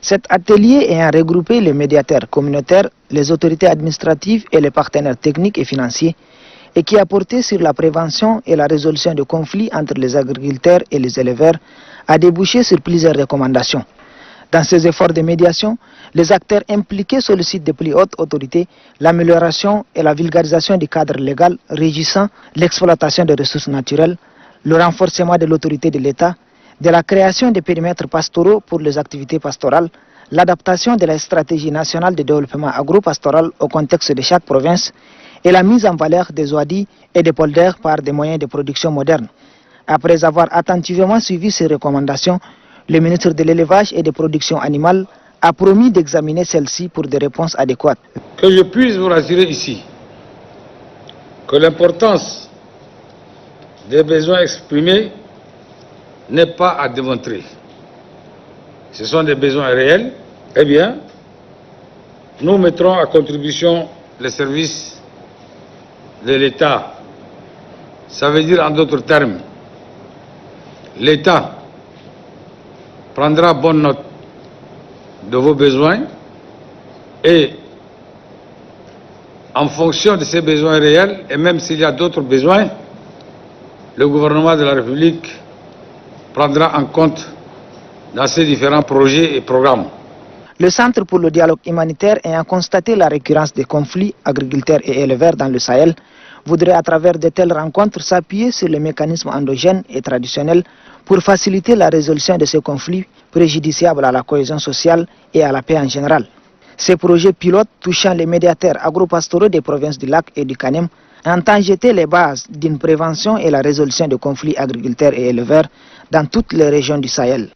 Cet atelier ayant regroupé les médiateurs communautaires, les autorités administratives et les partenaires techniques et financiers, et qui a porté sur la prévention et la résolution de conflits entre les agriculteurs et les éleveurs, a débouché sur plusieurs recommandations. Dans ces efforts de médiation, les acteurs impliqués sollicitent des plus hautes autorités l'amélioration et la vulgarisation du cadre légal régissant l'exploitation des ressources naturelles, le renforcement de l'autorité de l'État, de la création des périmètres pastoraux pour les activités pastorales, l'adaptation de la stratégie nationale de développement agro-pastoral au contexte de chaque province et la mise en valeur des OADI et des polders par des moyens de production modernes. Après avoir attentivement suivi ces recommandations, le ministre de l'Élevage et des Productions Animales a promis d'examiner celles-ci pour des réponses adéquates. Que je puisse vous rassurer ici que l'importance des besoins exprimés n'est pas à démontrer. Ce sont des besoins réels. Eh bien, nous mettrons à contribution les services de l'État. Ça veut dire en d'autres termes, l'État prendra bonne note de vos besoins et en fonction de ces besoins réels, et même s'il y a d'autres besoins, le gouvernement de la République prendra en compte dans ces différents projets et programmes. Le Centre pour le dialogue humanitaire ayant constaté la récurrence des conflits agriculteurs et éleveurs dans le Sahel, voudrait à travers de telles rencontres s'appuyer sur les mécanismes endogènes et traditionnels pour faciliter la résolution de ces conflits préjudiciables à la cohésion sociale et à la paix en général. Ces projets pilotes touchant les médiateurs agro-pastoraux des provinces du Lac et du Kanem entendent jeter les bases d'une prévention et la résolution de conflits agriculteurs et éleveurs dans toutes les régions du Sahel.